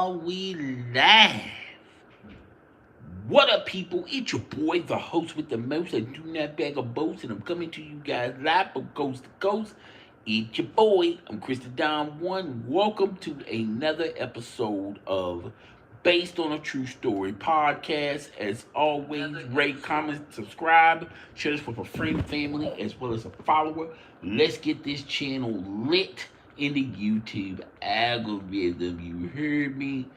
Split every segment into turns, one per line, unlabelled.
are we live? What up, people? It's your boy, the host with the most. I do not bag a boast, and I'm coming to you guys live from coast to coast. It's your boy. I'm Krista Don One. Welcome to another episode of Based on a True Story podcast. As always, rate, comment, subscribe, share this with a friend, family, as well as a follower. Let's get this channel lit in the YouTube algorithm. You heard me?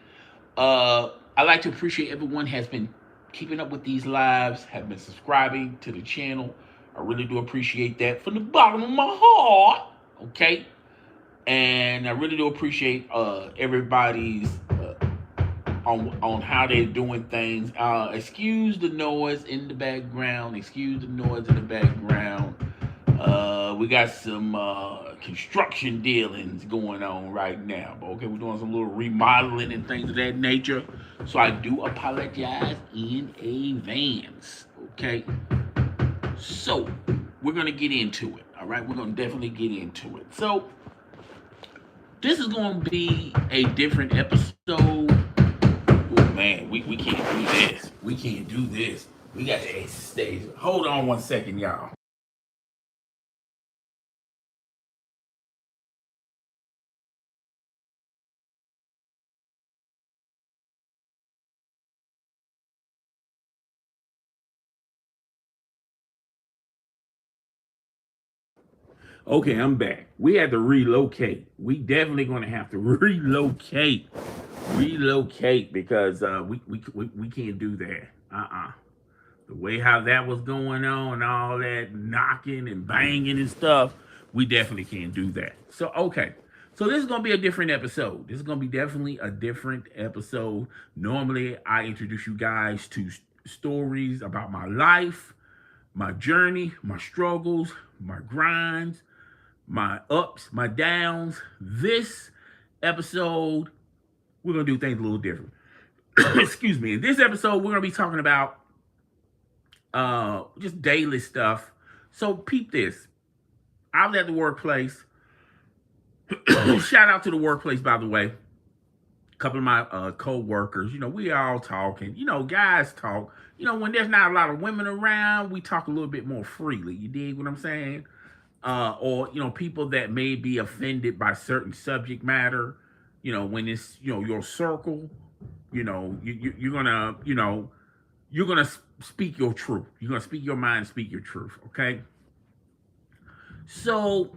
I like to appreciate everyone has been keeping up with these lives, have been subscribing to the channel. I really do appreciate that from the bottom of my heart. Okay, and I really do appreciate everybody's on how they're doing things. Excuse the noise in the background. Excuse the noise in the background. We got some construction dealings going on right now. But okay, we're doing some little remodeling and things of that nature. So I do apologize in advance. Okay. So we're gonna get into it. All right, we're gonna definitely get into it. So this is gonna be a different episode. Oh man, we can't do this. We can't do this. We got to exit stage. Hold on one second, y'all. Okay, I'm back. We had to relocate. We definitely going to have to relocate because we can't do that. The way how that was going on, all that knocking and banging and stuff, we definitely can't do that. So okay. So this is gonna be a different episode. This is gonna be definitely a different episode. Normally, I introduce you guys to stories about my life, my journey, my struggles, my grinds, my ups, my downs. This episode, we're gonna do things a little different. Excuse me. In this episode, we're gonna be talking about just daily stuff. So peep this. I was at the workplace. Shout out to the workplace, by the way. A couple of my co-workers, we all talking. Guys talk. When there's not a lot of women around, we talk a little bit more freely. You dig what I'm saying? Or people that may be offended by certain subject matter. When it's your circle, you're gonna you're gonna speak your truth. You're gonna speak your mind, speak your truth. Okay. So,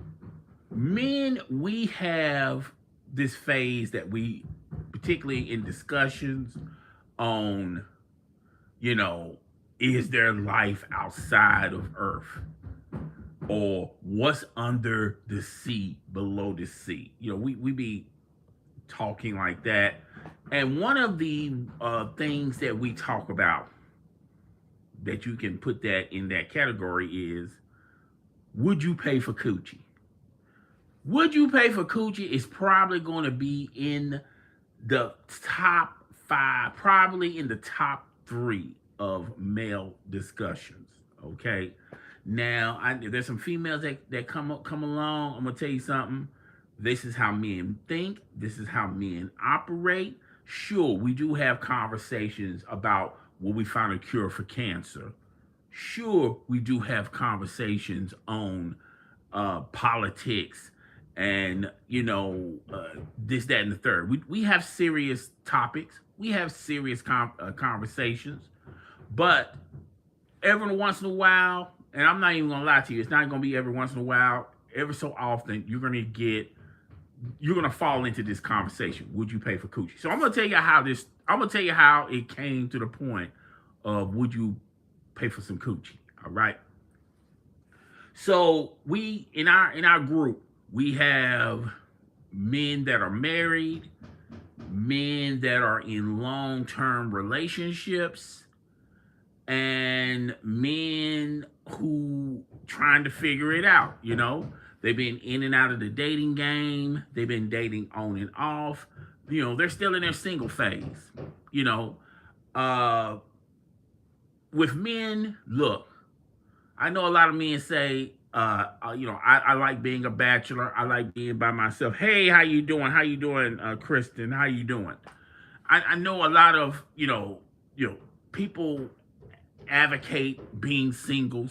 men, we have this phase that we, particularly in discussions on, you know, is there life outside of Earth? Or what's under the sea, below the sea? We be talking like that. And one of the things that we talk about that you can put that in that category is, would you pay for coochie? Would you pay for coochie is probably going to be in the top five, probably in the top three of male discussions. Okay. Now, there's some females that come along. I'm gonna tell you something. This is how men think. This is how men operate. Sure, we do have conversations about will we find a cure for cancer. Sure, we do have conversations on politics and this, that, and the third. We have serious topics. We have serious conversations, but every once in a while, and I'm not even gonna lie to you, it's not gonna be every once in a while. Every so often, you're gonna fall into this conversation. Would you pay for coochie? So I'm gonna tell you how it came to the point of would you pay for some coochie? All right. So we in our group, we have men that are married, men that are in long-term relationships, and men who trying to figure it out. They've been in and out of the dating game. They've been dating on and off. They're still in their single phase. Uh, with men, look, I know a lot of men say, I like being a bachelor. I like being by myself. Hey, how you doing? How you doing, Kristen? How you doing? I know a lot of, people advocate being single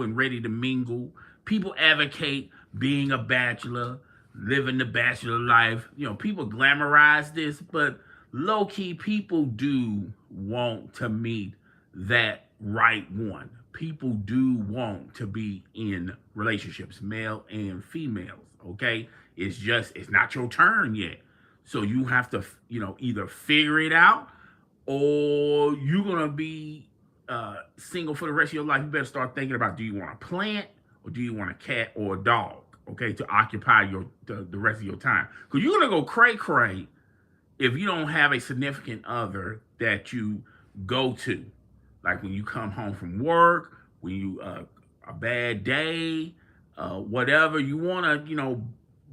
and ready to mingle. People advocate being a bachelor, living the bachelor life. People glamorize this, but low key, people do want to meet that right one. People do want to be in relationships, male and females. Okay, it's not your turn yet, so you have to either figure it out, or you're gonna be single for the rest of your life. You better start thinking about, do you want a plant or do you want a cat or a dog? Okay, to occupy the rest of your time, because you're gonna go cray cray if you don't have a significant other that you go to, like when you come home from work, when you a bad day, whatever you want to,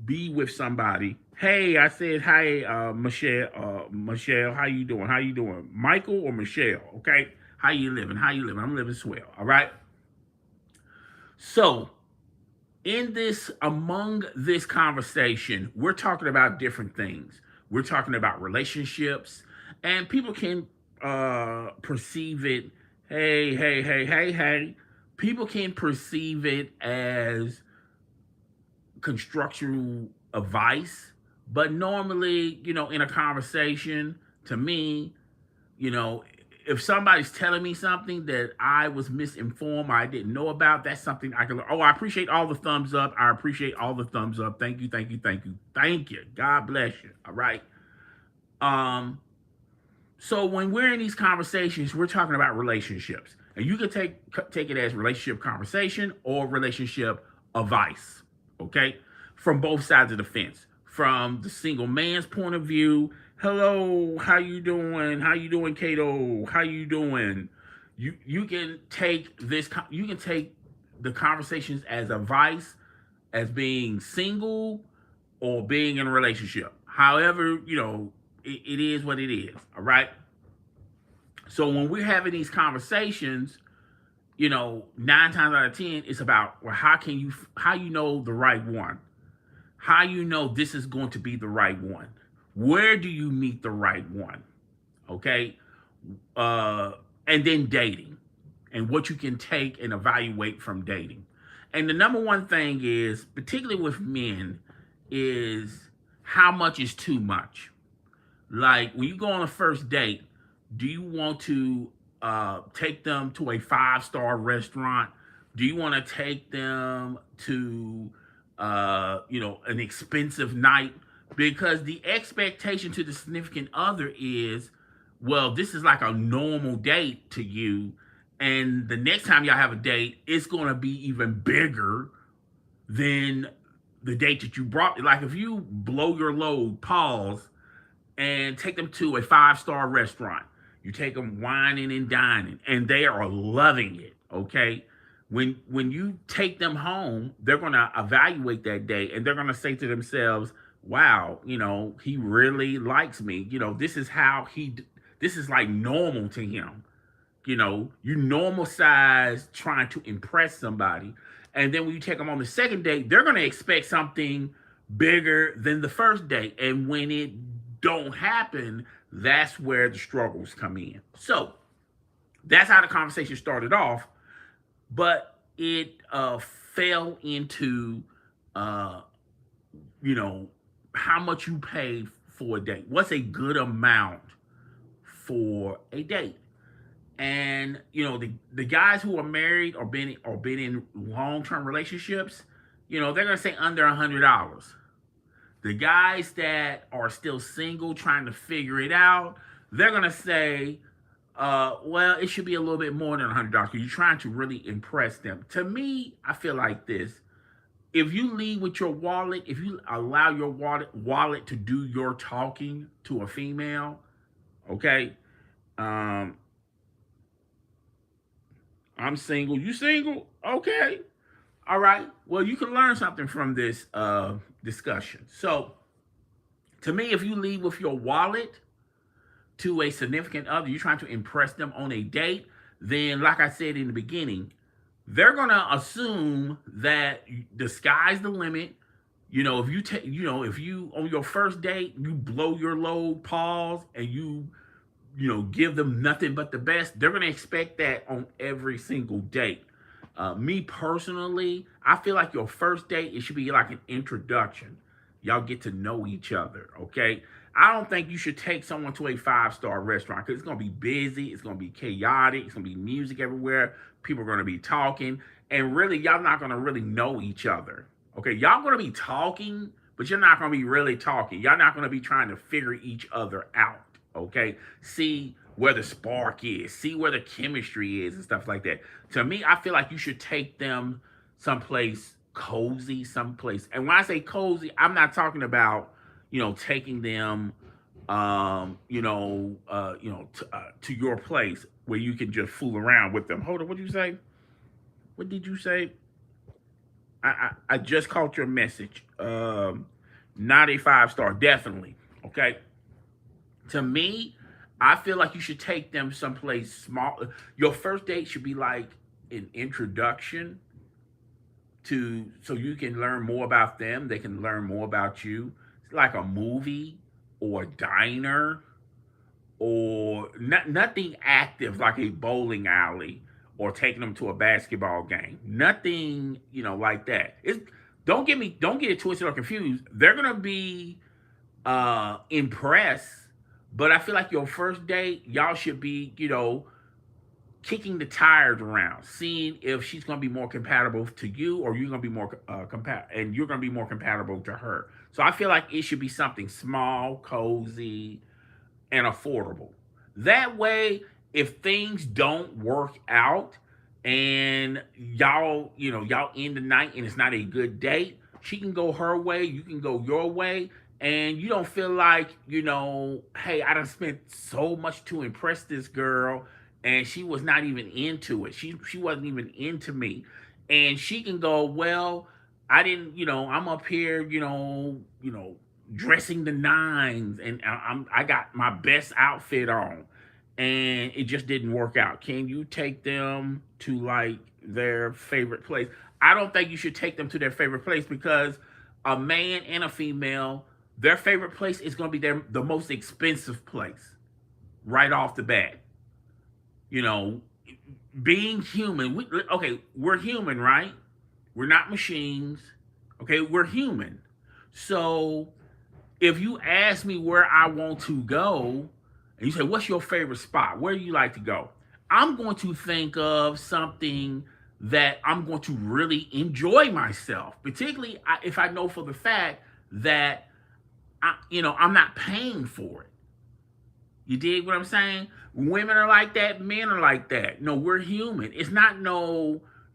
be with somebody. Hey, I said hi, Michelle. Michelle, how you doing? How you doing, Michael or Michelle? Okay, how you living? How you living? I'm living swell. All right. So, among this conversation, we're talking about different things. We're talking about relationships, and people can perceive it. Hey, hey, hey, hey, hey. People can perceive it as constructional advice, but normally, in a conversation, to me, you know, if somebody's telling me something that I was misinformed, or I didn't know about, that's something I can learn. Oh, I appreciate all the thumbs up. I appreciate all the thumbs up. Thank you, thank you, thank you, thank you. God bless you. All right. Um, so when we're in these conversations, we're talking about relationships, and you can take it as relationship conversation or relationship advice. Okay, from both sides of the fence. From the single man's point of view, hello, how you doing? How you doing, Kato? How you doing? You can take this. You can take the conversations as advice, as being single or being in a relationship. However, it is what it is. All right. So when we're having these conversations, 9 times out of 10, it's about, well, how you know the right one, how you know this is going to be the right one, where do you meet the right one, okay, and then dating, and what you can take and evaluate from dating. And the number one thing is, particularly with men, is how much is too much. Like when you go on a first date, do you want to take them to a 5-star restaurant? Do you want to take them to an expensive night? Because the expectation to the significant other is, well, this is like a normal date to you, and the next time y'all have a date, it's going to be even bigger than the date that you brought. Like if you blow your load, pause, and take them to a 5-star restaurant. You take them whining and dining, and they are loving it. Okay, when you take them home, they're gonna evaluate that day, and they're gonna say to themselves, "Wow, he really likes me. This is how he. This is like normal to him. You normal size trying to impress somebody, and then when you take them on the second date, they're gonna expect something bigger than the first date, and when it don't happen, that's where the struggles come in. So that's how the conversation started off, but it fell into how much you pay for a date. What's a good amount for a date? And the guys who are married or been in long-term relationships, they're gonna say under $100. The guys that are still single, trying to figure it out, they're gonna say, well, it should be a little bit more than $100 because you're trying to really impress them. To me, I feel like this: if you lead with your wallet, if you allow your wallet to do your talking to a female, okay. I'm single. You single? Okay. All right. Well, you can learn something from this discussion. So, to me, if you leave with your wallet to a significant other, you're trying to impress them on a date, then, like I said in the beginning, they're going to assume that the sky's the limit. If you take, if you on your first date, you blow your load, pause, and give them nothing but the best, they're gonna expect that on every single date. Me personally, I feel like your first date, it should be like an introduction. Y'all get to know each other, okay? I don't think you should take someone to a five-star restaurant because it's gonna be busy, it's gonna be chaotic, it's gonna be music everywhere, people are gonna be talking, and really, y'all not gonna really know each other. Okay, y'all gonna be talking, but you're not gonna be really talking. Y'all not gonna be trying to figure each other out. Okay, see where the spark is, see where the chemistry is, and stuff like that. To me, I feel like you should take them someplace cozy, someplace. And when I say cozy, I'm not talking about taking them to your place where you can just fool around with them. Hold on, what did you say? What did you say? I just caught your message. Not a five star, definitely. Okay. To me, I feel like you should take them someplace small. Your first date should be like an introduction to, so you can learn more about them. They can learn more about you. It's like a movie or a diner or nothing active like a bowling alley or taking them to a basketball game. Nothing, like that. Don't get it twisted or confused. They're gonna be impressed, but I feel like your first date, y'all should be, kicking the tires around, seeing if she's gonna be more compatible to you, or you're gonna be more and you're gonna be more compatible to her. So I feel like it should be something small, cozy, and affordable. That way, if things don't work out and y'all end the night and it's not a good date, she can go her way, you can go your way, and you don't feel like, hey, I done spent so much to impress this girl and she was not even into it. She wasn't even into me. And she can go, well, I didn't, I'm up here, dressing the nines, and I got my best outfit on, and it just didn't work out. Can you take them to like their favorite place? I don't think you should take them to their favorite place, because a man and a female, their favorite place is going to be the most expensive place right off the bat. You know, being human, we're human, right? We're not machines. Okay, we're human. So if you ask me where I want to go, and you say, what's your favorite spot? Where do you like to go? I'm going to think of something that I'm going to really enjoy myself, particularly if I know for the fact that I'm not paying for it. You dig what I'm saying? Women are like that, men are like that. No, we're human. It's not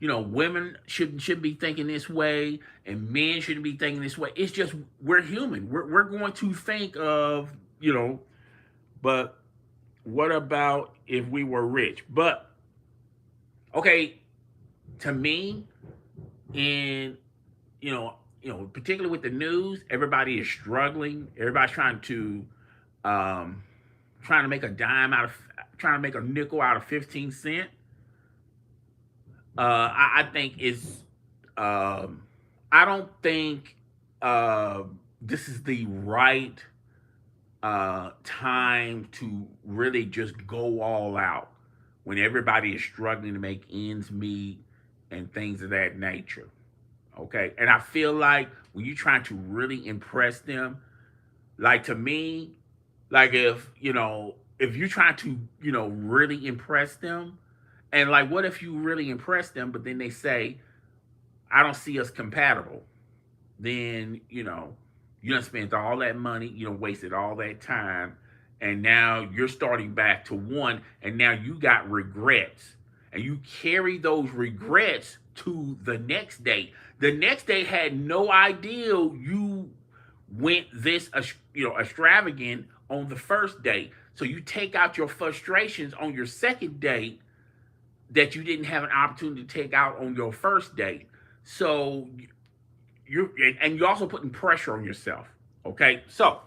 women shouldn't be thinking this way and men shouldn't be thinking this way. It's just we're human. We're going to think of, but what about if we were rich? But okay, to me, in particularly with the news, everybody is struggling. Everybody's trying to make a dime trying to make a nickel out of 15 cents. I think it's. I don't think this is the right time to really just go all out when everybody is struggling to make ends meet and things of that nature. Okay, and I feel like when you're trying to really impress them, like to me, like if you're trying to really impress them, and like what if you really impress them, but then they say, I don't see us compatible, then you done spent all that money, wasted all that time, and now you're starting back to one, and now you got regrets, and you carry those regrets to the next date. The next date had no idea you went this extravagant on the first date. So you take out your frustrations on your second date that you didn't have an opportunity to take out on your first date. So you're also putting pressure on yourself. Okay, so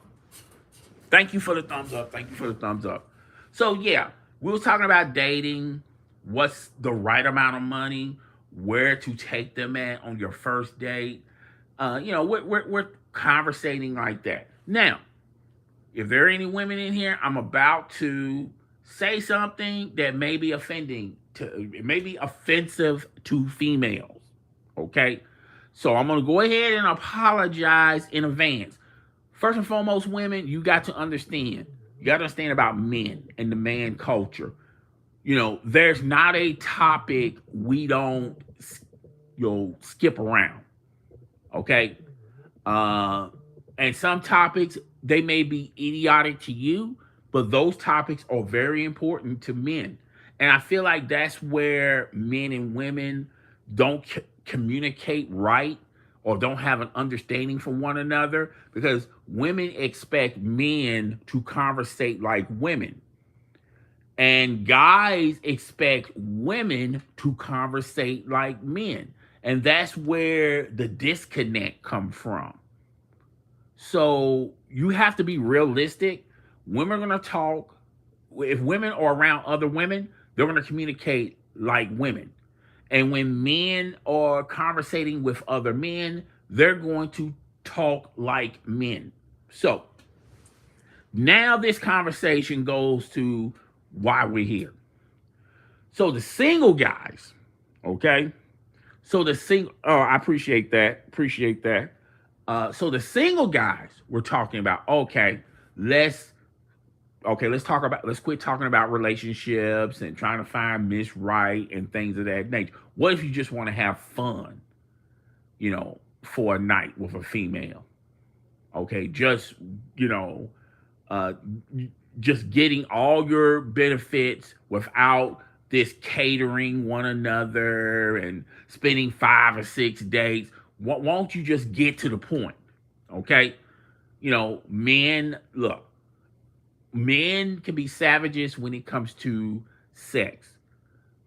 thank you for the thumbs up. Thank you for the thumbs up. So yeah, we were talking about dating, what's the right amount of money, where to take them at on your first date. We're conversating like that. Now, if there are any women in here, I'm about to say something that may be it may be offensive to females. Okay, so I'm gonna go ahead and apologize in advance. First and foremost, women, you got to understand. You got to understand about men and the man culture. There's not a topic we don't, skip around. Okay, uh, and some topics they may be idiotic to you, but those topics are very important to men. And I feel like that's where men and women don't communicate right or don't have an understanding from one another because women expect men to conversate like women. And guys expect women to conversate like men. And that's where the disconnect comes from. So you have to be realistic. Women are going to talk. If women are around other women, they're going to communicate like women. And when men are conversating with other men, they're going to talk like men. So now this conversation goes to why we're here. So the single guys, okay? I appreciate that. Appreciate that. So the single guys we're talking about, let's let's quit talking about relationships and trying to find Miss Right and things of that nature. What if you just want to have fun, for a night with a female? Okay, uh, just getting all your benefits without this catering one another and spending 5 or 6 days. Won't you just get to the point? Okay, men look. Men can be savages when it comes to sex,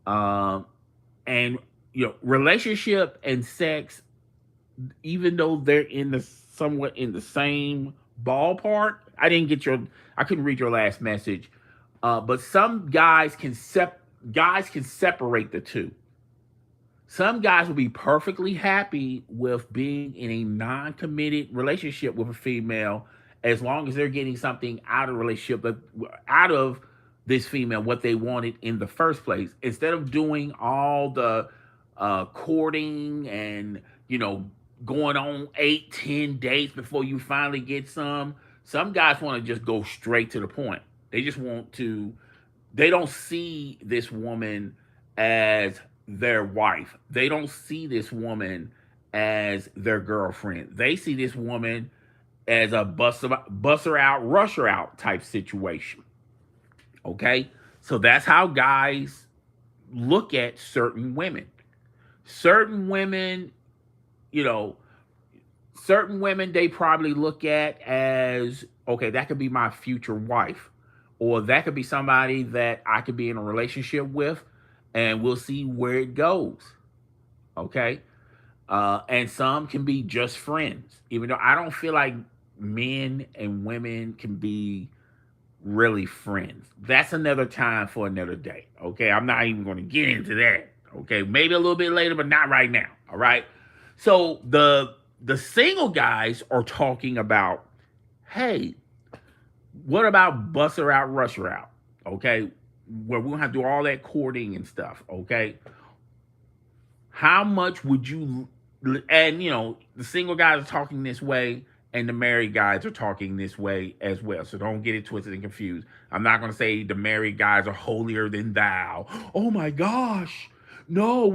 um, and relationship and sex, even though they're somewhat in the same ballpark. I couldn't read your last message, but some guys can separate the two. Some guys will be perfectly happy with being in a non-committed relationship with a female as long as they're getting something out of the relationship, but out of this female what they wanted in the first place. Instead of doing all the courting and going on 8, 10 dates before you finally get some guys want to just go straight to the point. They just want to. They don't see this woman as their wife. They don't see this woman as their girlfriend. They see this woman as a bust her out, rush her out type situation. Okay? So that's how guys look at certain women. Certain women, you know, certain women they probably look at as, okay, that could be my future wife. Or that could be somebody that I could be in a relationship with, and we'll see where it goes. Okay? And some can be just friends, even though I don't feel like men and women can be really friends. That's another time for another day. Okay, I'm not even going to get into that. Okay, maybe a little bit later, but not right now. All right. So the single guys are talking about, hey, what about bust her out, rush her out? Okay, where we don't have to do all that courting and stuff. Okay, how much would you? And the single guys are talking this way, and the married guys are talking this way as well. So don't get it twisted and confused. I'm not going to say the married guys are holier than thou. Oh my gosh, no,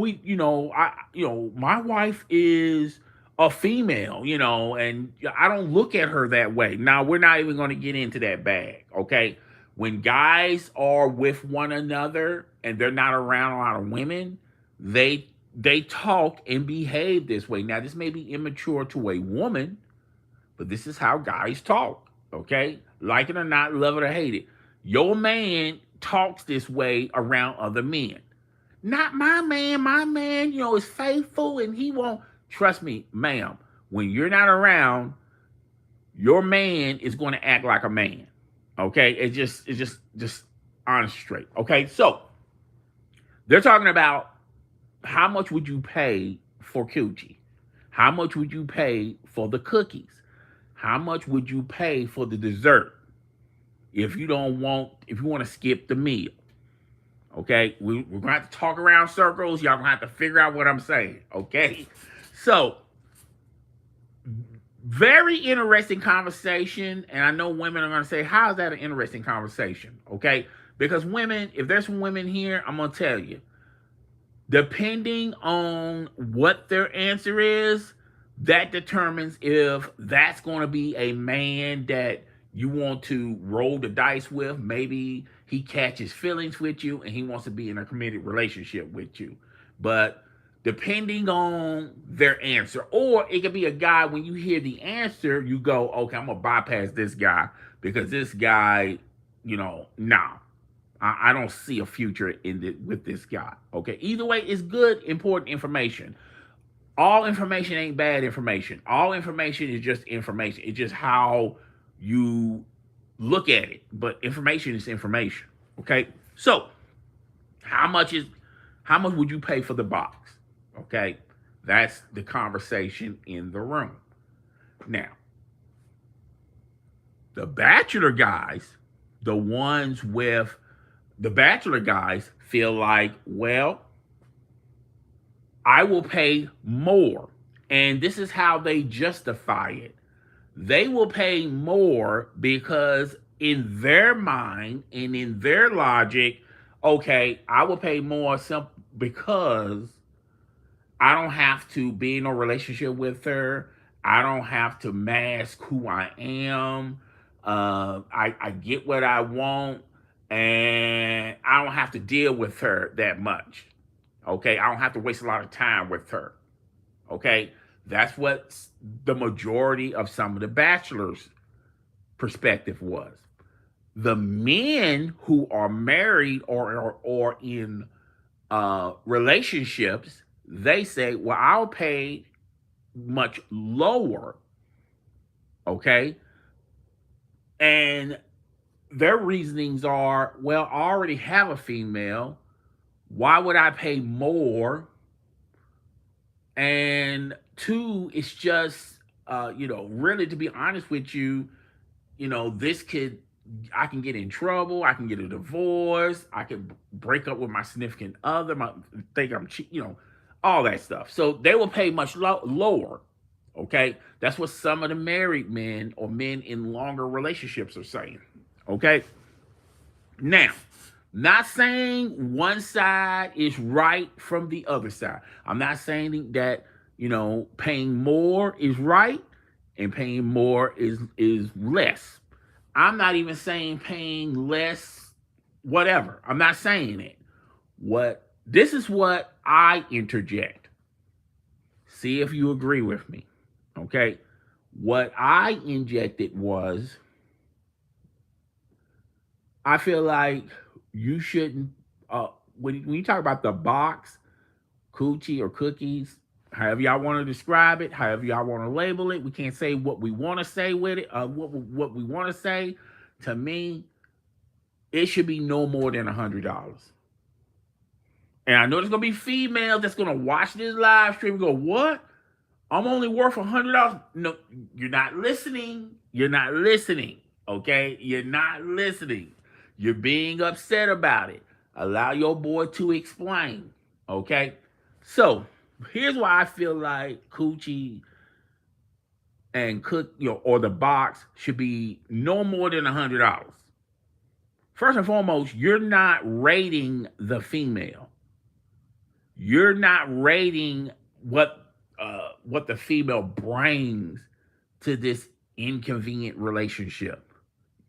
my wife is a female, and I don't look at her that way. Now we're not even going to get into that bag, okay? When guys are with one another and they're not around a lot of women, they talk and behave this way. Now, this may be immature to a woman, but this is how guys talk, okay? Like it or not, love it or hate it. Your man talks this way around other men. Not my man. My man, is faithful and he won't. Trust me, ma'am, when you're not around, your man is going to act like a man, okay? It's just honest straight, okay? So, they're talking about how much would you pay for coochie? How much would you pay for the cookies? How much would you pay for the dessert? If you want to skip the meal. Okay, we're gonna have to talk around circles. Y'all gonna have to figure out what I'm saying. Okay, so very interesting conversation, and I know women are gonna say, "How is that an interesting conversation?" Okay, because women, if there's some women here, I'm gonna tell you, depending on what their answer is, that determines if that's going to be a man that you want to roll the dice with. Maybe he catches feelings with you and he wants to be in a committed relationship with you. But depending on their answer, or it could be a guy, when you hear the answer, you go, okay, I'm going to bypass this guy because this guy, nah. I don't see a future with this guy. Okay. Either way, it's good, important information. All information ain't bad information. All information is just information. It's just how you look at it. But information is information. Okay. So how much would you pay for the box? Okay. That's the conversation in the room. Now, the bachelor guys, the bachelor guys feel like, well, I will pay more. And this is how they justify it. They will pay more because in their mind and in their logic, okay, I will pay more because I don't have to be in a relationship with her. I don't have to mask who I am. I get what I want, and I don't have to deal with her that much. Okay, I don't have to waste a lot of time with her. Okay, that's what the majority of some of the bachelors' perspective was. The men who are married or in relationships, they say, well, I'll pay much lower. Okay, and their reasonings are, well, I already have a female. Why would I pay more? And two, it's just, really, to be honest with you, I can get in trouble. I can get a divorce. I can break up with my significant other. Think I'm cheap, all that stuff. So they will pay much lower. Okay, that's what some of the married men or men in longer relationships are saying. Okay, now, not saying one side is right from the other side. I'm not saying that paying more is right and paying more is less. I'm not even saying paying less, whatever. I'm not saying it. This is what I interject. See if you agree with me. Okay. What I injected was, I feel like you shouldn't, when you talk about the box, coochie or cookies, however y'all want to describe it, however y'all want to label it, we can't say what we want to say with it, what we want to say. To me, it should be no more than $100. And I know there's going to be females that's going to watch this live stream and go, what? I'm only worth $100? No, you're not listening. You're not listening. Okay? You're not listening. You're being upset about it. Allow your boy to explain. Okay? So, here's why I feel like coochie and or the box should be no more than $100. First and foremost, you're not rating the female. You're not rating what the female brings to this inconvenient relationship.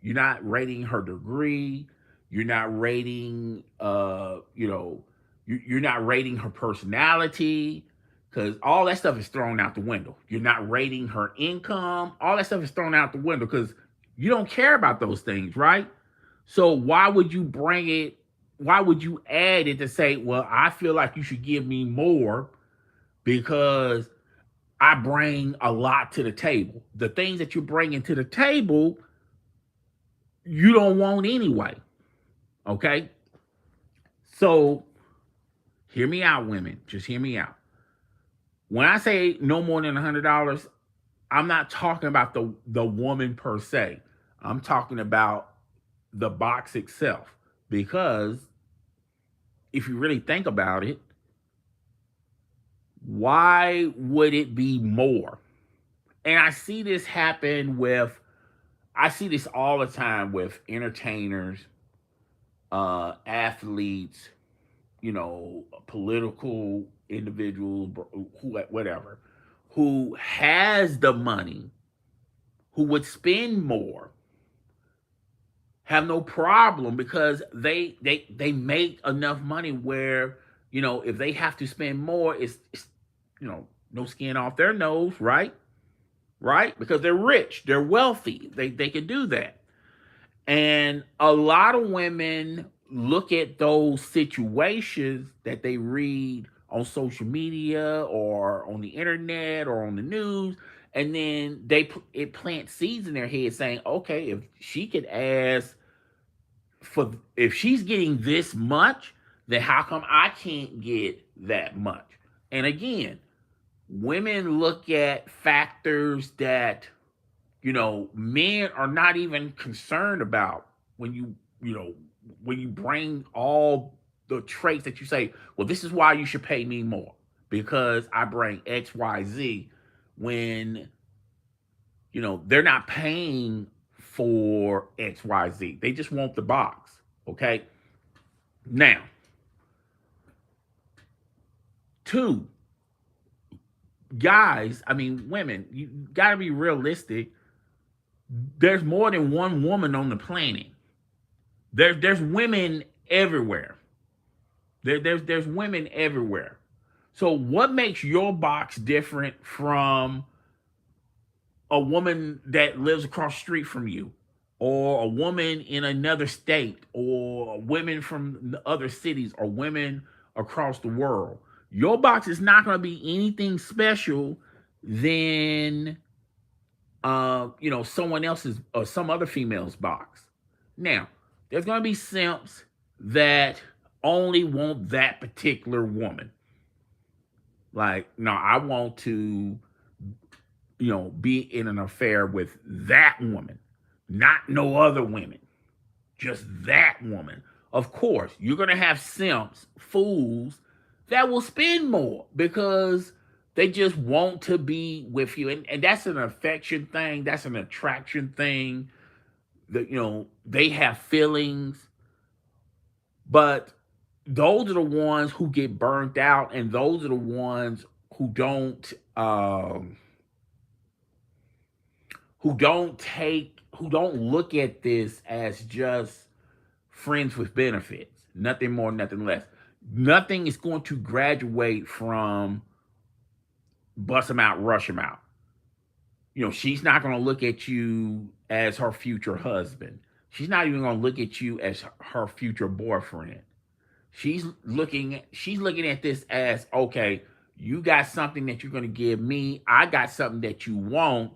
You're not rating her degree. You're not rating, you're not rating her personality, because all that stuff is thrown out the window. You're not rating her income. All that stuff is thrown out the window because you don't care about those things, right? So why would you bring it? Why would you add it to say, well, I feel like you should give me more because I bring a lot to the table. The things that you're bringing to the table, you don't want anyway. Okay? So, hear me out, women. Just hear me out. When I say no more than $100, I'm not talking about the woman per se. I'm talking about the box itself. Because if you really think about it, why would it be more? And I see this all the time with entertainers, athletes, political individuals, whatever, who has the money, who would spend more, have no problem because they make enough money where if they have to spend more, it's no skin off their nose, right? Right? Because they're rich, they're wealthy, they can do that. And a lot of women look at those situations that they read on social media or on the internet or on the news, and then it plants seeds in their head saying, okay, if she could ask for, if she's getting this much, then how come I can't get that much? And again, women look at factors that men are not even concerned about when you know, when you bring all the traits that you say, well, this is why you should pay me more because I bring XYZ, when, they're not paying for XYZ. They just want the box. Okay. Now, two, guys, I mean, women, you got to be realistic. There's more than one woman on the planet. There's women everywhere. There's women everywhere. So what makes your box different from a woman that lives across the street from you, or a woman in another state, or women from other cities, or women across the world? Your box is not going to be anything special than someone else's or some other female's box. Now, there's going to be simps that only want that particular woman. Like, no, I want to, be in an affair with that woman, not no other women, just that woman. Of course, you're going to have simps, fools that will spend more because they just want to be with you. And that's an affection thing, that's an attraction thing. That they have feelings, but those are the ones who get burnt out, and those are the ones who don't look at this as just friends with benefits. Nothing more, nothing less. Nothing is going to graduate from bust them out, rush them out. She's not going to look at you as her future husband. She's not even going to look at you as her future boyfriend. She's looking at this as, okay, you got something that you're going to give me. I got something that you want,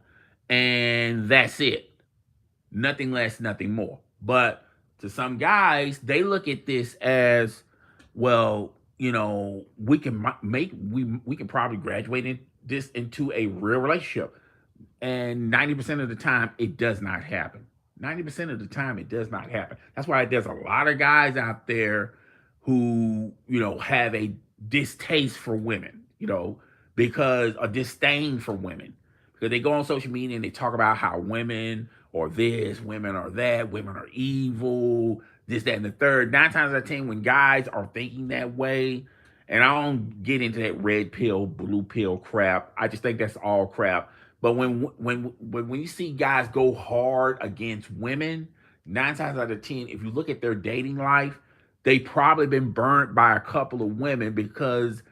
and that's it. Nothing less, nothing more. But to some guys, they look at this as, well, we can we can probably graduate this into a real relationship. And 90% of the time, it does not happen. 90% of the time, it does not happen. That's why there's a lot of guys out there who, have a distaste for women, because a disdain for women. Because they go on social media and they talk about how women are this, women are that, women are evil, this, that, and the third. 9 times out of 10, when guys are thinking that way, and I don't get into that red pill, blue pill crap. I just think that's all crap. But when you see guys go hard against women, 9 times out of 10, if you look at their dating life, they probably been burnt by a couple of women, because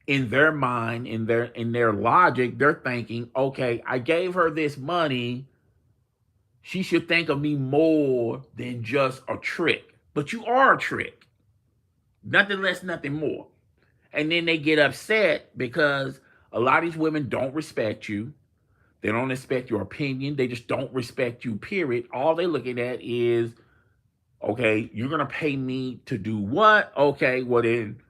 in their mind, in their logic, they're thinking, okay, I gave her this money. She should think of me more than just a trick. But you are a trick. Nothing less, nothing more. And then they get upset because a lot of these women don't respect you. They don't respect your opinion. They just don't respect you, period. All they're looking at is, okay, you're going to pay me to do what? Okay, well then,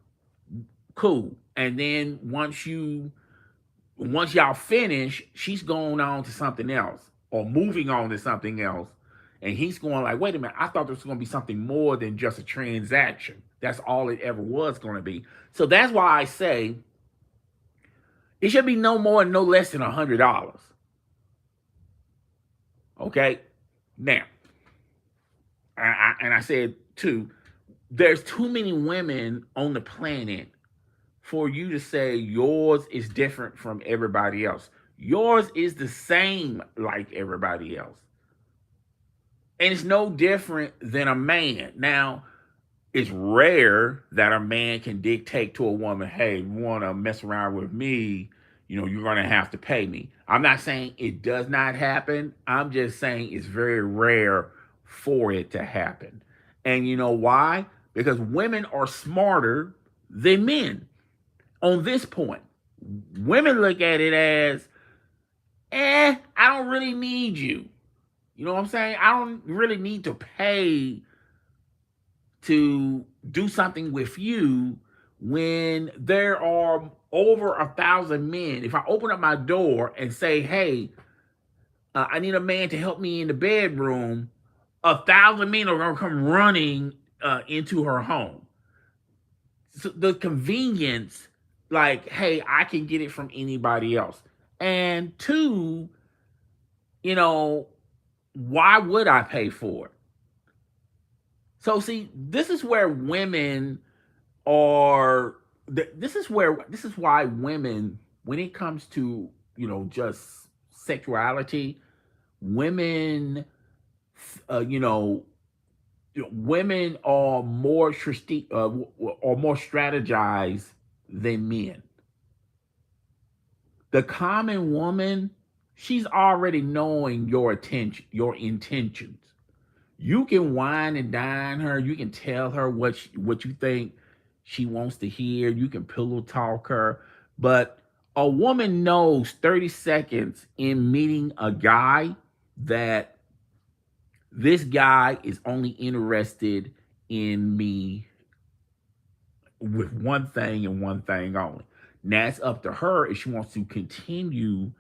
cool. And then once you once y'all finish, she's going on to something else or moving on to something else. And he's going like, wait a minute, I thought this was going to be something more than just a transaction. That's all it ever was going to be. So that's why I say it should be no more and no less than $100. Okay? Now, and I said too, there's too many women on the planet for you to say yours is different from everybody else. Yours is the same like everybody else. And it's no different than a man. Now, it's rare that a man can dictate to a woman, hey, you want to mess around with me, you're going to have to pay me. I'm not saying it does not happen. I'm just saying it's very rare for it to happen. And you know why? Because women are smarter than men on this point. Women look at it as, I don't really need you. You know what I'm saying? I don't really need to pay to do something with you when there are over 1,000 men. If I open up my door and say, hey, I need a man to help me in the bedroom, 1,000 men are going to come running into her home. So the convenience, like, hey, I can get it from anybody else. And two, why would I pay for it? So see, this is where women are. This is why women, when it comes to just sexuality, women, women are more strategized than men. The common woman, she's already knowing your intentions. You can wine and dine her. You can tell her what you think she wants to hear. You can pillow talk her. But a woman knows 30 seconds in meeting a guy that this guy is only interested in me with one thing and one thing only. Now it's up to her if she wants to continue,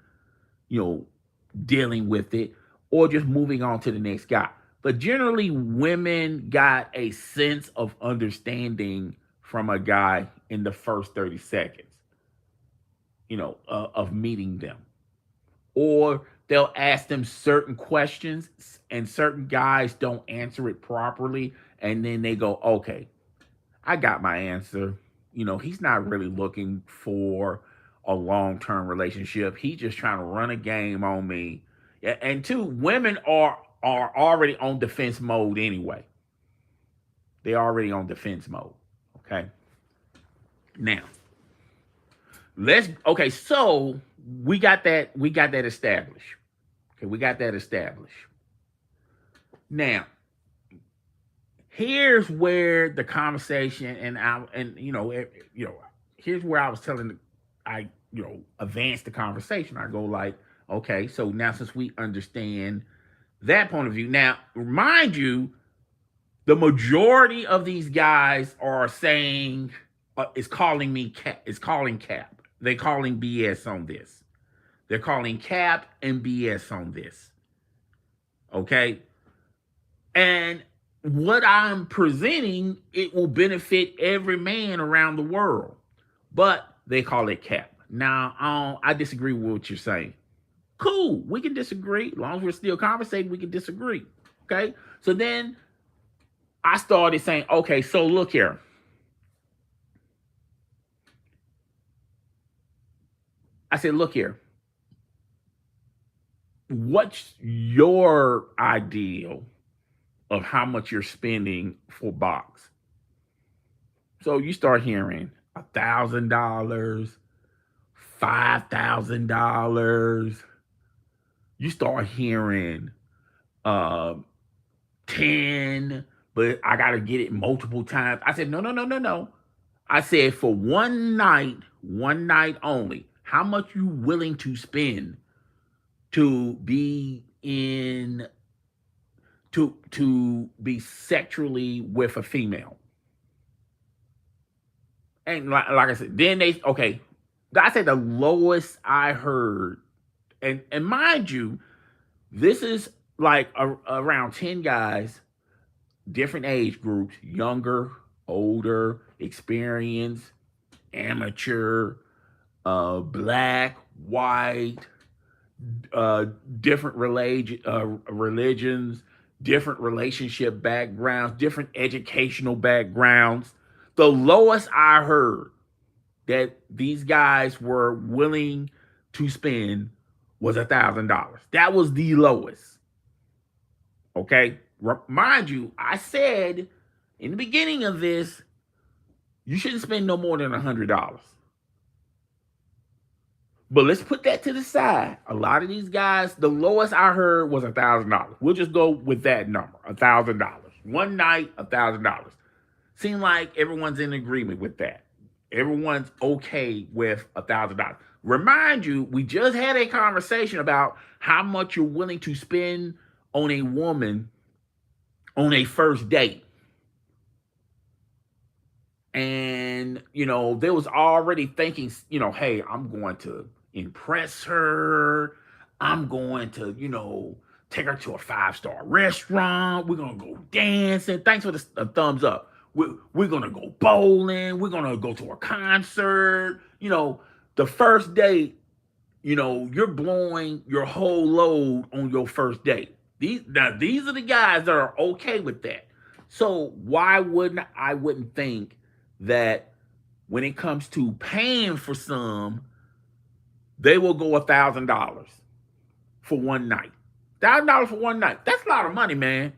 dealing with it or just moving on to the next guy. But generally, women got a sense of understanding from a guy in the first 30 seconds, of meeting them. Or they'll ask them certain questions and certain guys don't answer it properly. And then they go, okay, I got my answer. He's not really looking for a long-term relationship. He's just trying to run a game on me. And two, women are already on defense mode anyway. They're already on defense mode. Okay. Now, so we got that established. Okay, we got that established. Now, here's where the conversation here's where I was advanced the conversation. I go like, okay, so now since we understand that point of view, now mind you, the majority of these guys are saying is calling cap. They're calling BS on this. They're calling cap and BS on this. Okay, and what I'm presenting, it will benefit every man around the world, but they call it cap. Now, I disagree with what you're saying. Cool, we can disagree. As long as we're still conversating, we can disagree. Okay, so then I started saying, okay, so look here. I said, look here. What's your ideal of how much you're spending for box? So you start hearing $1,000, $5,000. You start hearing 10, but I gotta get it multiple times. I said, no. I said for one night only, how much you willing to spend to be to be sexually with a female? And like I said, then I say the lowest I heard, and mind you, this is like around 10 guys, different age groups, younger, older, experienced, amateur, black, white, uh, different religions, different relationship backgrounds, different educational backgrounds. The lowest I heard that these guys were willing to spend was $1,000. That was the lowest. Okay, mind you, I said in the beginning of this, you shouldn't spend no more than $100. But let's put that to the side. A lot of these guys, the lowest I heard was $1,000. We'll just go with that number, $1,000. One night, $1,000. Seems like everyone's in agreement with that. Everyone's okay with $1,000. Remind you, we just had a conversation about how much you're willing to spend on a woman on a first date. And, there was already thinking, hey, I'm going to impress her. I'm going to, take her to a 5-star restaurant. We're going to go dancing. Thanks for the thumbs up. We're going to go bowling. We're going to go to a concert. The first date, you're blowing your whole load on your first date. These are the guys that are okay with that. So why wouldn't think that when it comes to paying for some, they will go $1,000 for one night. $1,000 for one night. That's a lot of money, man.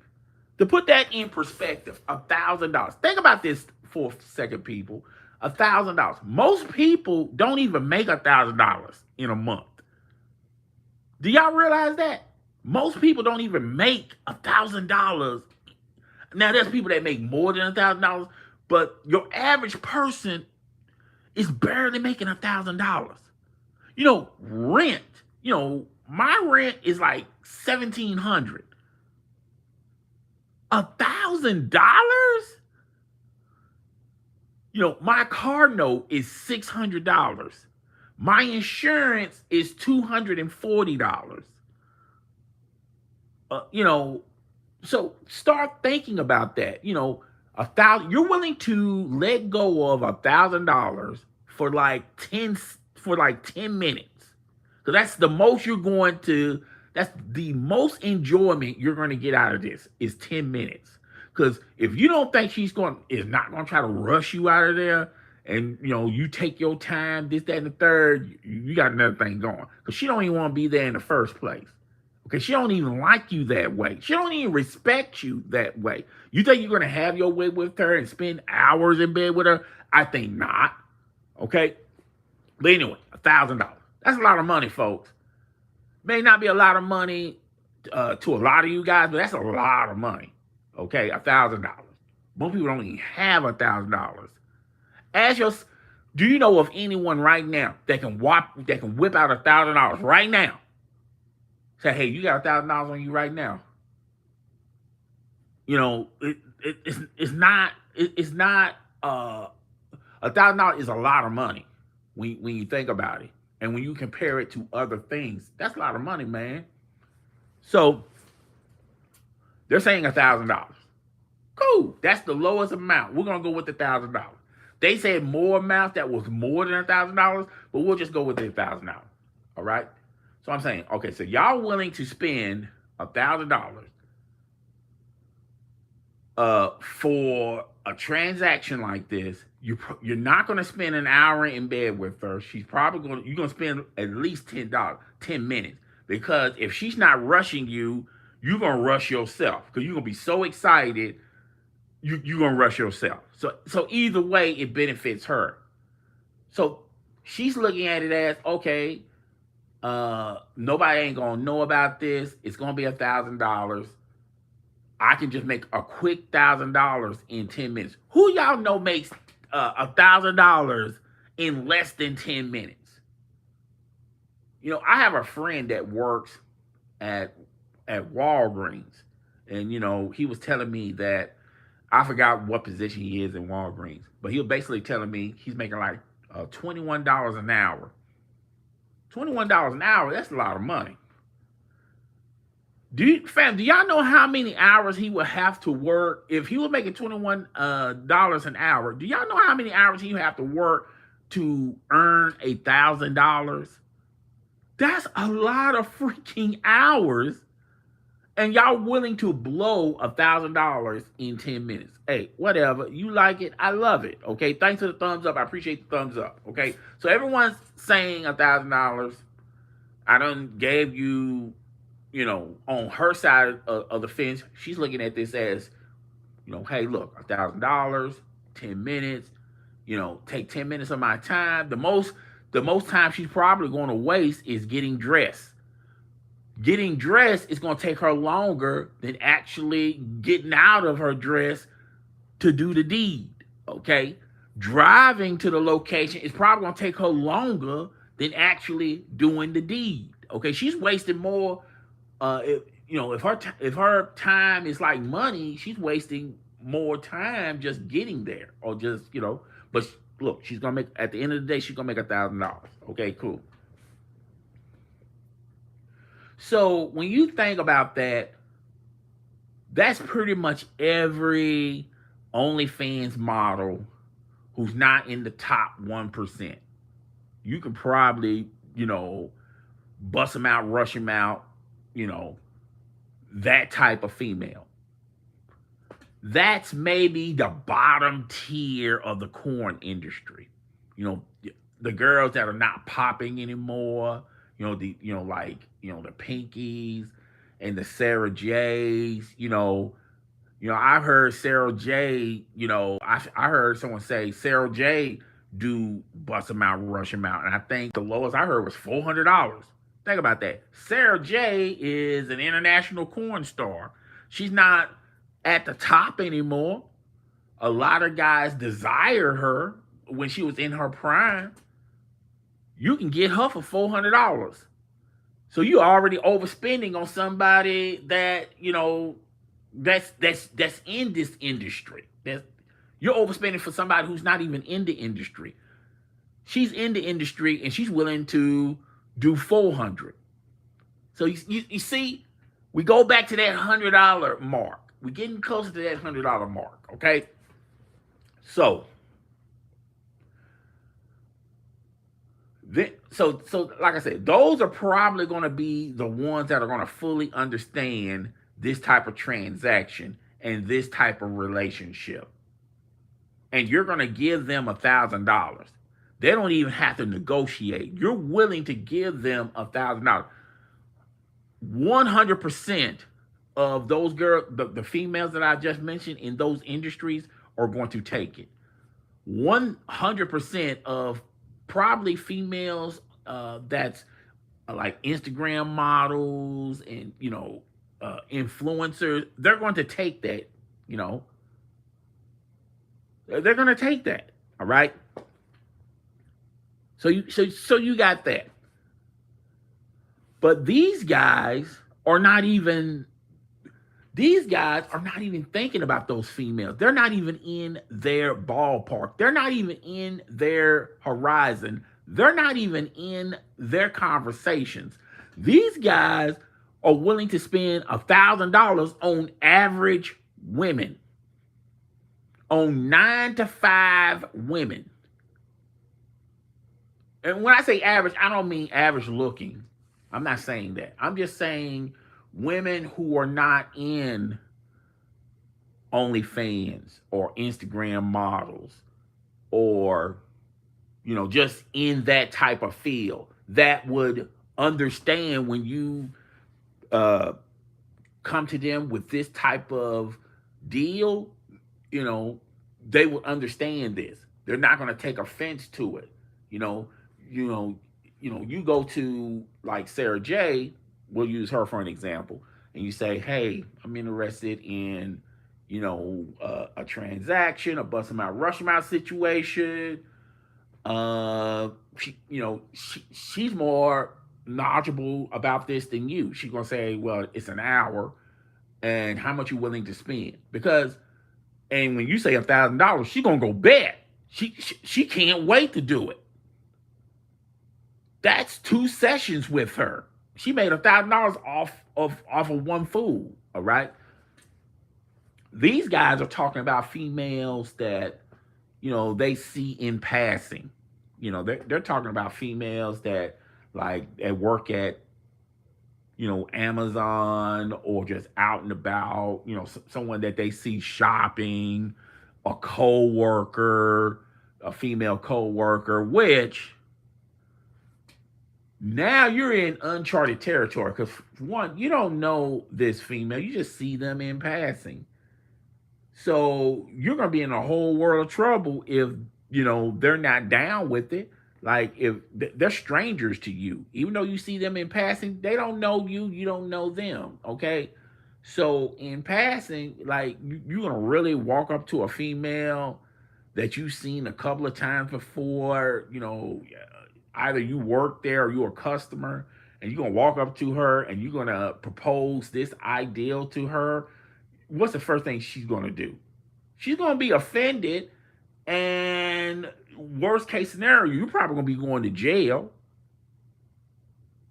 To put that in perspective, $1,000. Think about this for a second, people. $1,000. Most people don't even make $1,000 in a month. Do y'all realize that? Most people don't even make $1,000. Now, there's people that make more than $1,000, but your average person is barely making $1,000. Rent. My rent is like $1,700. $1,000? My car note is $600. My insurance is $240. So start thinking about that. You're willing to let go of $1,000 for like 10 minutes. So that's the most that's the most enjoyment you're going to get out of this is 10 minutes. Because if you don't think she's not going to try to rush you out of there, and you take your time, this, that, and the third, you got another thing going. Because she don't even want to be there in the first place. Okay, she don't even like you that way. She don't even respect you that way. You think you're going to have your way with her and spend hours in bed with her? I think not. Okay? But anyway, $1,000. That's a lot of money, folks. May not be a lot of money to a lot of you guys, but that's a lot of money. Okay, $1,000. Most people don't even have $1,000. Do you know of anyone right now that can whip out $1,000 right now? Say, hey, you got $1,000 on you right now. It's not $1,000 is a lot of money when you think about it. And when you compare it to other things, that's a lot of money, man. So they're saying $1,000. Cool. That's the lowest amount. We're gonna go with $1,000. They said more amount that was more than $1,000, but we'll just go with the $1,000. All right. So I'm saying, okay, so y'all willing to spend $1,000 for a transaction like this? You're not going to spend an hour in bed with her. You're going to spend at least $10, 10 minutes. Because if she's not rushing you, you're going to rush yourself. Because you're going to be so excited, you're going to rush yourself. So either way, it benefits her. So she's looking at it as, okay, nobody ain't going to know about this. It's going to be $1,000. I can just make a quick $1,000 in 10 minutes. Who y'all know makes $1,000 in less than 10 minutes? I have a friend that works at Walgreens, and he was telling me that I forgot what position he is in Walgreens, but he was basically telling me he's making like $21 an hour. $21 an hour, that's a lot of money. Do y'all know how many hours he would have to work if he was making $21 an hour? Do y'all know how many hours he would have to work to earn $1,000? That's a lot of freaking hours, and y'all willing to blow $1,000 in 10 minutes. Hey, whatever. You like it, I love it. Okay, thanks for the thumbs up. I appreciate the thumbs up. Okay, so everyone's saying $1,000. I done gave you, on her side of the fence, she's looking at this as, hey, look, $1,000, 10 minutes, take 10 minutes of my time. The most time she's probably going to waste is getting dressed. Getting dressed is going to take her longer than actually getting out of her dress to do the deed. Okay, driving to the location is probably going to take her longer than actually doing the deed. Okay, she's wasting more. If her time is like money, she's wasting more time just getting there, or just But look, she's gonna make, at the end of the day, she's gonna make $1,000. Okay, cool. So when you think about that, that's pretty much every OnlyFans model who's not in the top 1%. You can probably, bust them out, rush them out, that type of female. That's maybe the bottom tier of the corn industry. The girls that are not popping anymore, the Pinkies and the Sarah J's, I heard Sarah J, I heard someone say Sarah J do bust them out, rush them out. And I think the lowest I heard was $400. Think about that. Sarah J is an international corn star. She's not at the top anymore. A lot of guys desire her when she was in her prime. You can get her for $400. So you're already overspending on somebody that, that's in this industry. You're overspending for somebody who's not even in the industry. She's in the industry and she's willing to do $400. So you see, we go back to that $100 mark. We're getting closer to that $100 mark, okay? So like I said, those are probably going to be the ones that are going to fully understand this type of transaction and this type of relationship. And you're going to give them $1,000. They don't even have to negotiate. You're willing to give them $1,000. 100% of those girls, the females that I just mentioned in those industries, are going to take it. 100% of probably females that's like Instagram models and influencers, they're going to take that. They're going to take that. All right. So you got that. But these guys are not even thinking about those females. They're not even in their ballpark. They're not even in their horizon. They're not even in their conversations. These guys are willing to spend $1,000 on average women, on 9 to 5 women. And when I say average, I don't mean average looking. I'm not saying that. I'm just saying women who are not in OnlyFans or Instagram models or, just in that type of field that would understand when you come to them with this type of deal, they would understand this. They're not going to take offense to it. You go to like Sarah J, we'll use her for an example, and you say, hey, I'm interested in, a transaction, a bust them out, rush them out situation. She's more knowledgeable about this than you. She's going to say, well, it's an hour, and how much you willing to spend? And when you say $1,000, she's going to go bet. She can't wait to do it. That's 2 sessions with her. She made $1,000 off of one fool. All right. These guys are talking about females that they see in passing. They're talking about females that like that work at Amazon or just out and about. Someone that they see shopping, a co-worker, a female co-worker, which now you're in uncharted territory because one, you don't know this female, you just see them in passing. So you're gonna be in a whole world of trouble if they're not down with it. Like if they're strangers to you, even though you see them in passing, they don't know you, you don't know them. Okay, so in passing, like you're gonna really walk up to a female that you've seen a couple of times before. Either you work there or you're a customer, and you're gonna walk up to her and you're gonna propose this ideal to her. What's the first thing she's gonna do? She's gonna be offended, and worst case scenario, you're probably gonna be going to jail.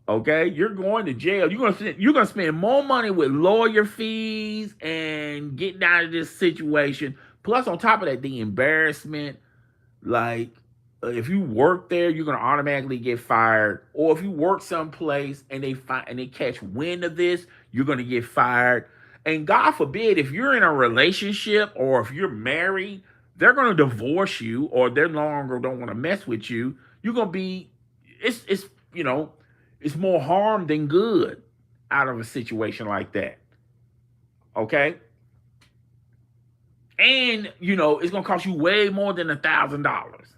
Okay, you're going to jail. You're gonna spend more money with lawyer fees and getting out of this situation. Plus, on top of that, the embarrassment. Like, if you work there, you're gonna automatically get fired. Or if you work someplace and they catch wind of this, you're gonna get fired. And God forbid, if you're in a relationship or if you're married, they're gonna divorce you, or they no longer don't want to mess with you. You're gonna be, it's more harm than good out of a situation like that. Okay, and it's gonna cost you way more than $1,000.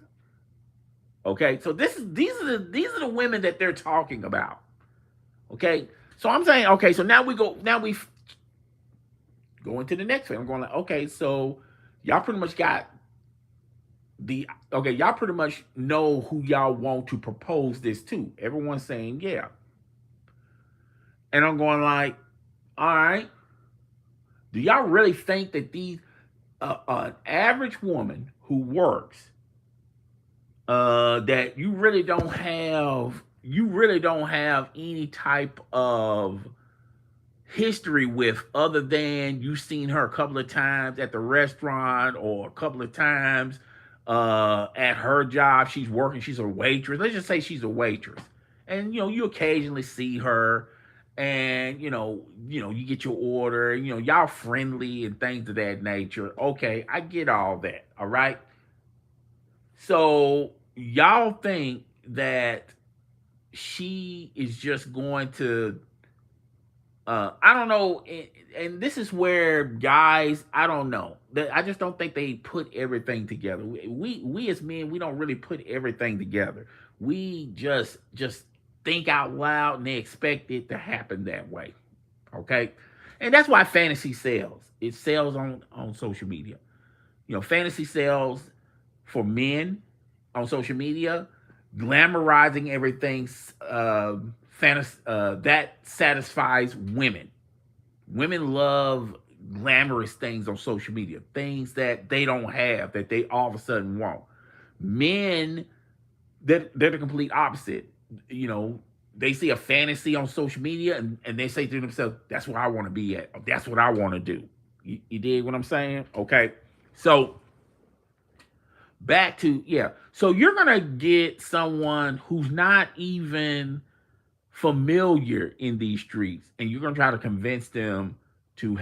Okay, so these are the women that they're talking about. Okay, so I'm saying, okay, so now we go into the next thing. I'm going like, okay, so y'all pretty much got y'all pretty much know who y'all want to propose this to. Everyone's saying yeah. And I'm going like, all right, do y'all really think that an average woman who works, that you really don't have any type of history with, other than you've seen her a couple of times at the restaurant or a couple of times at her job? She's working, she's a waitress. Let's just say she's a waitress. And you occasionally see her, and you get your order, y'all friendly and things of that nature. Okay, I get all that. All right. So y'all think that she is just going to I don't know, and this is where guys, I don't know. I just don't think they put everything together. We as men, we don't really put everything together. We just think out loud and they expect it to happen that way. Okay, and that's why fantasy sells. It sells on social media. Fantasy sells for men on social media, glamorizing everything. That satisfies women. Women love glamorous things on social media, things that they don't have that they all of a sudden want. Men, they're the complete opposite. They see a fantasy on social media, and they say to themselves, "That's where I want to be at. That's what I want to do." You dig what I'm saying? Okay, so back to So you're gonna get someone who's not even familiar in these streets, and you're gonna try to convince them to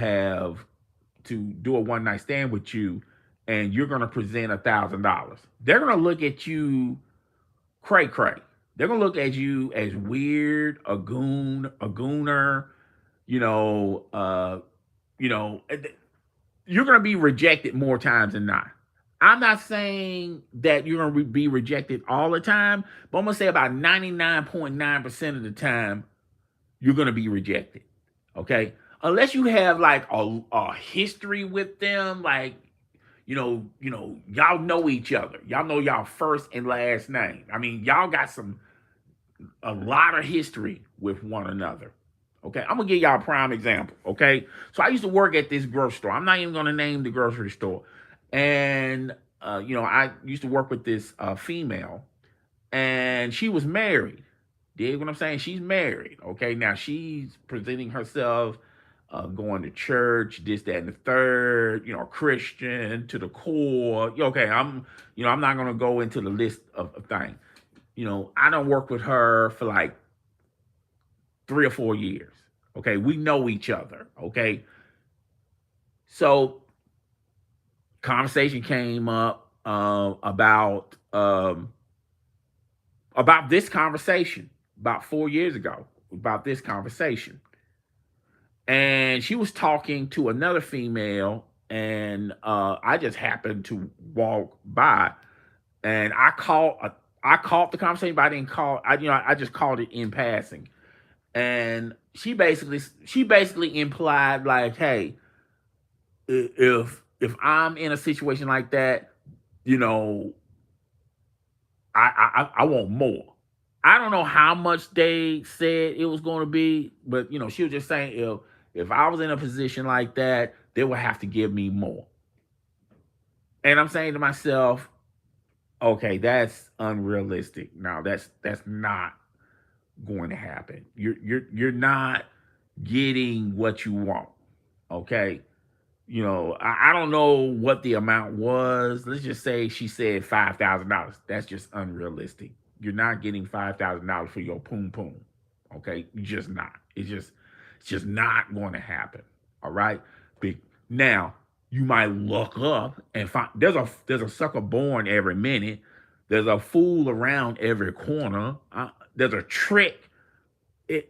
do a one night stand with you, and you're gonna present $1,000. They're gonna look at you cray cray. They're gonna look at you as weird, a gooner. You know, uh, you know, you're gonna be rejected more times than not. I'm not saying that you're going to be rejected all the time, but I'm going to say about 99.9% of the time, you're going to be rejected. Okay? Unless you have like a history with them, like, y'all know each other. Y'all know y'all first and last name. I mean, y'all got a lot of history with one another. Okay, I'm gonna give y'all a prime example. Okay, so I used to work at this grocery store. I'm not even gonna name the grocery store. And I used to work with this female, and she was married. Dig what I'm saying? She's married. Okay, now she's presenting herself, going to church, this, that, and the third. Christian to the core. Okay, I'm not gonna go into the list of things. I don't work with her for like 3 or 4 years. Okay, we know each other. Okay, so conversation came up about this conversation about 4 years ago about this conversation, and she was talking to another female, and I just happened to walk by, and I caught the conversation, but I didn't call. I just called it in passing, and she basically implied like, hey, if I'm in a situation like that, you know, I want more. I don't know how much they said it was going to be, but she was just saying if I was in a position like that, they would have to give me more. And I'm saying to myself, okay, that's unrealistic. No, that's not going to happen. You're not getting what you want. Okay. I don't know what the amount was. Let's just say she said $5,000. That's just unrealistic. You're not getting $5,000 for your poom poom. Okay, you're just not. It's just not going to happen. All right. Now you might look up and find there's a sucker born every minute. There's a fool around every corner. There's a trick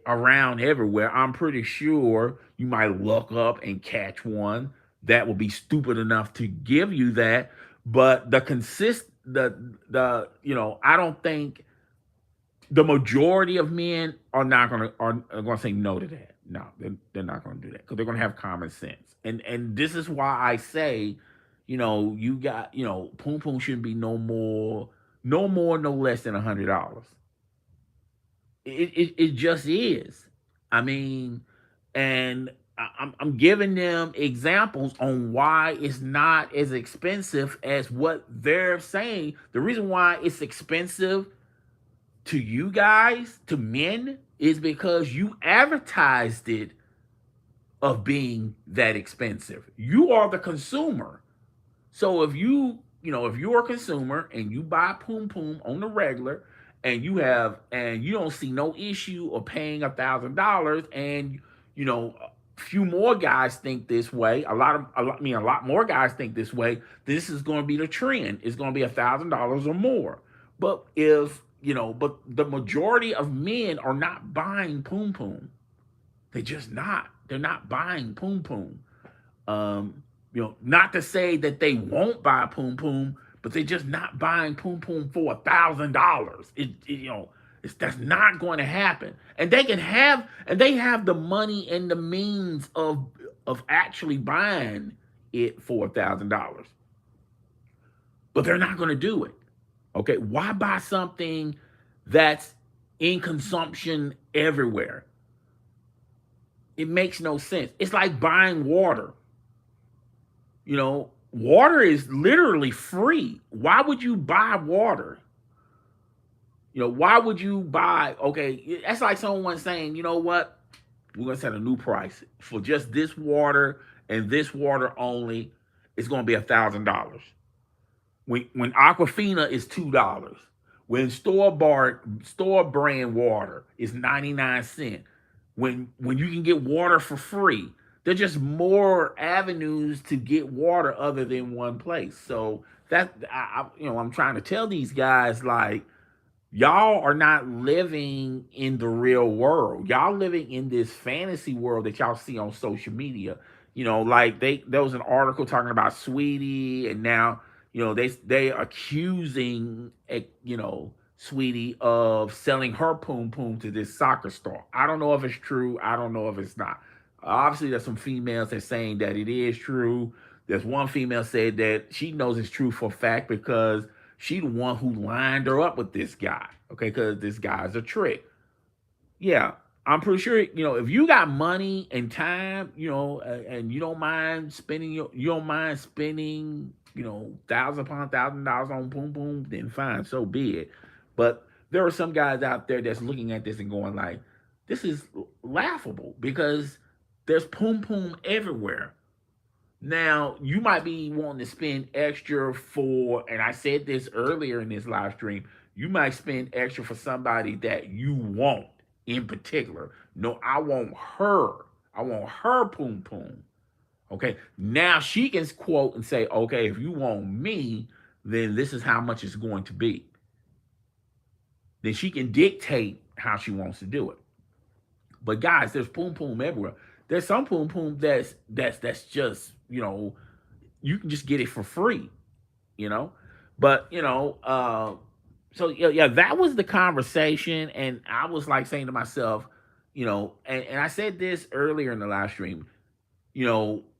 around everywhere. I'm pretty sure you might look up and catch one that will be stupid enough to give you that. But I don't think the majority of men are gonna say no to that. No, they're not gonna do that because they're gonna have common sense. And this is why I say, you got poom poom shouldn't be no less than $100. It just is. I mean, and I'm giving them examples on why it's not as expensive as what they're saying. The reason why it's expensive to you guys, to men, is because you advertised it of being that expensive. You are the consumer. So if you're a consumer and you buy Poom Poom on the regular, and you don't see no issue of paying $1,000, and a few more guys think this way. A lot more guys think this way. This is going to be the trend. It's going to be $1,000 or more. But the majority of men are not buying Poom Poom. They just not. They're not buying Poom Poom. Not to say that they won't buy Poom Poom, but they're just not buying Poom Poom for $1,000. That's not going to happen. And they have the money and the means of actually buying it for $1,000, but they're not going to do it. Okay, why buy something that's in consumption everywhere? It makes no sense. It's like buying water. Water is literally free. Why would you buy water? Why would you buy? Okay, that's like someone saying, you know what? We're going to set a new price for just this water and this water only. It's going to be $1,000. When Aquafina is $2. When store brand water is 99 cents. When you can get water for free. There's just more avenues to get water other than one place. So I'm trying to tell these guys, like, y'all are not living in the real world. Y'all living in this fantasy world that y'all see on social media. Like there was an article talking about Sweetie, and now they accusing Sweetie of selling her poom poom to this soccer star. I don't know if it's true. I don't know if it's not. Obviously, there's some females that saying that it is true. There's one female said that she knows it's true for a fact because she the one who lined her up with this guy. Okay, because this guy's a trick. Yeah, I'm pretty sure, if you got money and time, and you don't mind spending thousand upon $1,000 on Poom Poom, then fine, so be it. But there are some guys out there that's looking at this and going like, this is laughable because there's Poom Poom everywhere. Now, you might be wanting to spend extra for, and I said this earlier in this live stream, you might spend extra for somebody that you want in particular. No, I want her. I want her Poom Poom. Okay. Now she can quote and say, okay, if you want me, then this is how much it's going to be. Then she can dictate how she wants to do it. But guys, there's Poom Poom everywhere. There's some Poom Poom that's just, you can just get it for free, you know. But so yeah, that was the conversation, and I was like saying to myself, and I said this earlier in the live stream,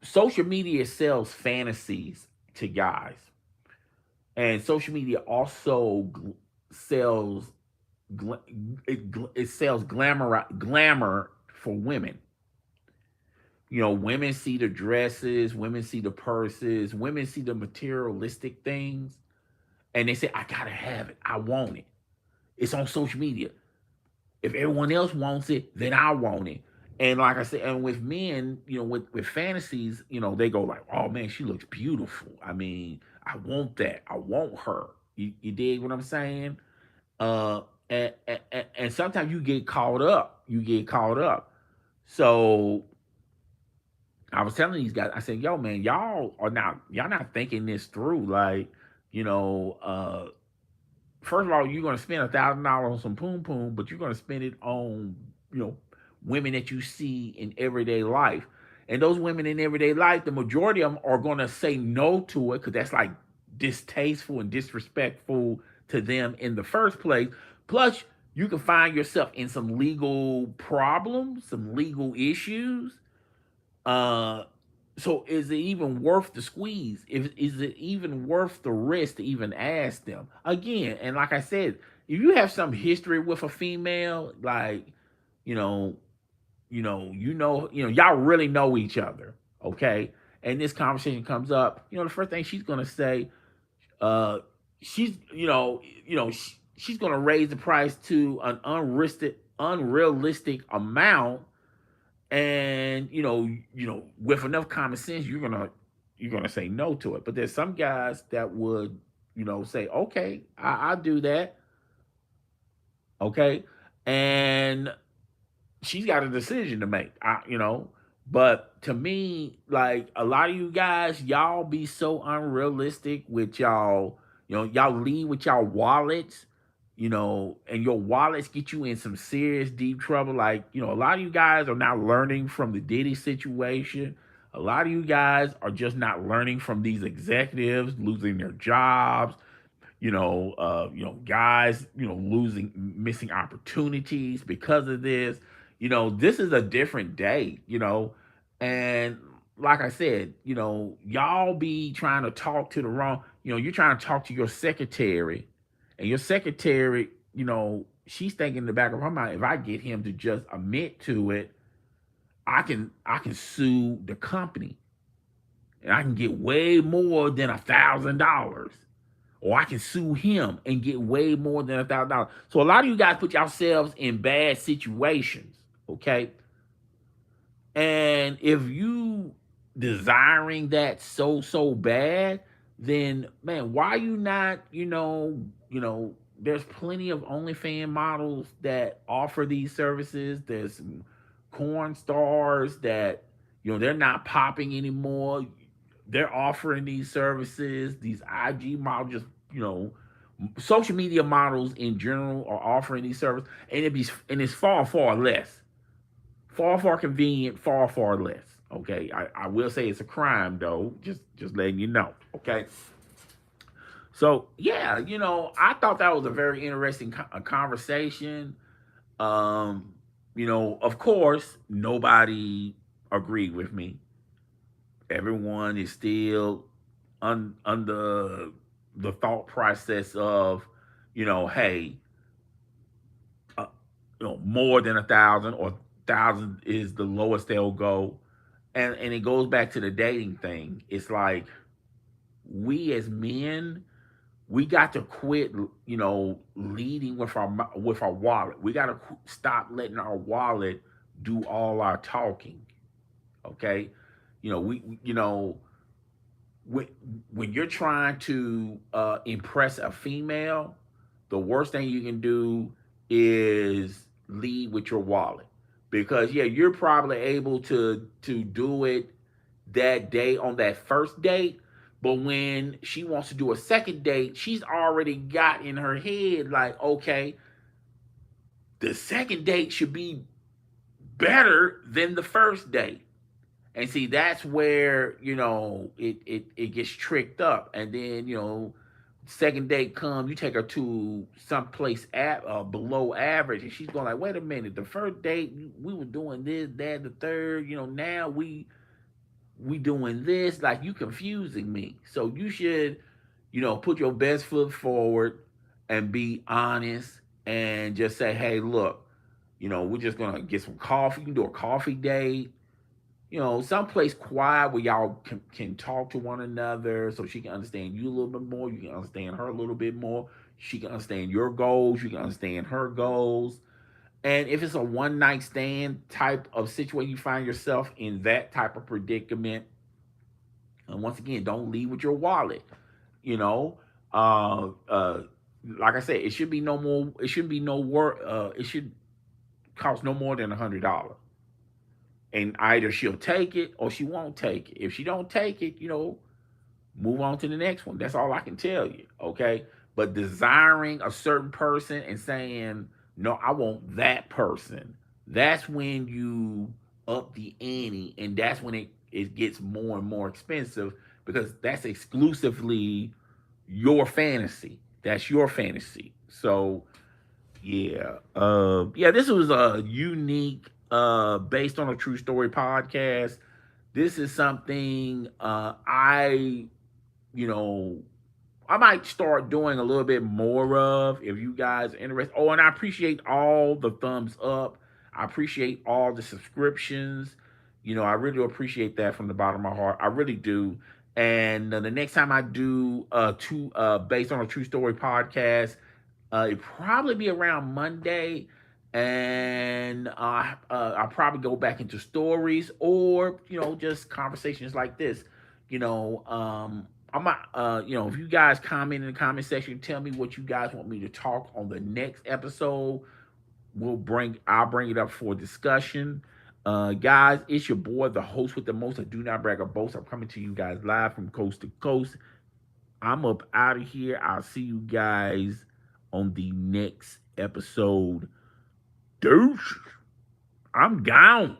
social media sells fantasies to guys, and social media also sells it sells glamour for women. Women see the dresses, women see the purses, women see the materialistic things, and they say, I gotta have it. I want it. It's on social media. If everyone else wants it, then I want it. And like I said, and with men, with fantasies, they go like, oh man, she looks beautiful. I mean, I want that. I want her. You dig what I'm saying? Uh, and sometimes you get caught up. So I was telling these guys, I said, yo, man, y'all not thinking this through. Like, you know, uh, first of all, you're gonna spend $1,000 on some Poom Poom, but you're gonna spend it on, you know, women that you see in everyday life. And those women in everyday life, the majority of them are gonna say no to it because that's like distasteful and disrespectful to them in the first place. Plus, you can find yourself in some legal problems, some legal issues. uh, so is it even worth the squeeze? If is it even worth the risk to even ask them again? And like I said, if you have some history with a female, like you know, y'all really know each other, okay? And this conversation comes up, the first thing she's gonna say, uh, she's she's gonna raise the price to an unrealistic amount, and with enough common sense you're gonna say no to it. But there's some guys that would say, okay, I'll do that, okay. And she's got a decision to make, but to me, like, a lot of you guys, y'all be so unrealistic with y'all. Y'all lead with y'all wallets, and your wallets get you in some serious deep trouble. Like, a lot of you guys are not learning from the Diddy situation. A lot of you guys are just not learning from these executives losing their jobs, guys, missing opportunities because of this. This is a different day, and like I said, y'all be trying to talk to the wrong, you're trying to talk to your secretary, and your secretary, she's thinking in the back of her mind, if I get him to just admit to it, I can sue the company, and I can get way more than $1,000, or I can sue him and get way more than $1,000. So a lot of you guys put yourselves in bad situations, okay? And if you desiring that so bad, then man, why you not, there's plenty of OnlyFans models that offer these services. There's some corn stars that, they're not popping anymore. They're offering these services. These IG models, just, social media models in general are offering these services, and it's far less. Far convenient, far less. Okay, I will say it's a crime though. Just letting you know. Okay. So yeah, I thought that was a very interesting conversation. Of course, nobody agreed with me. Everyone is still under the thought process of, hey, uh, more than 1,000, or 1,000 is the lowest they'll go. And it goes back to the dating thing. It's like, we as men, we got to quit, leading with our wallet. We got to stop letting our wallet do all our talking. Okay, when, when you're trying to impress a female, the worst thing you can do is lead with your wallet, because yeah, you're probably able to do it that day on that first date, but when she wants to do a second date, she's already got in her head like, okay, the second date should be better than the first date. And see, that's where, it gets tricked up. And then, second date comes, you take her to someplace below average, and she's going like, wait a minute, the first date we were doing this, that, the third, now we doing this. Like, you confusing me. So you should, put your best foot forward and be honest, and just say, hey, look, we're just gonna get some coffee. You can do a coffee date, someplace quiet where y'all can talk to one another, so she can understand you a little bit more. You can understand her a little bit more. She can understand your goals. You can understand her goals. And if it's a one night stand type of situation, you find yourself in that type of predicament. And once again, don't leave with your wallet. You know, uh, uh, like I said, it should be no more. It shouldn't be no work. It should cost no more than $100, and either she'll take it or she won't take it. If she don't take it, move on to the next one. That's all I can tell you. Okay. But desiring a certain person and saying, no, I want that person, that's when you up the ante, and that's when it gets more and more expensive, because that's exclusively your fantasy. That's your fantasy. So yeah. Yeah, this was a unique, based on a true story podcast. This is something you know, I might start doing a little bit more of, if you guys are interested. Oh, and I appreciate all the thumbs up. I appreciate all the subscriptions. I really do appreciate that from the bottom of my heart. I really do. And the next time I do two based on a true story podcast, it probably be around Monday, and I'll probably go back into stories, or just conversations like this. I might, if you guys comment in the comment section, tell me what you guys want me to talk on the next episode. I'll bring it up for discussion. Guys, it's your boy, the host with the most. I do not brag or boast. I'm coming to you guys live from coast to coast. I'm up out of here. I'll see you guys on the next episode. Deuce. I'm gone.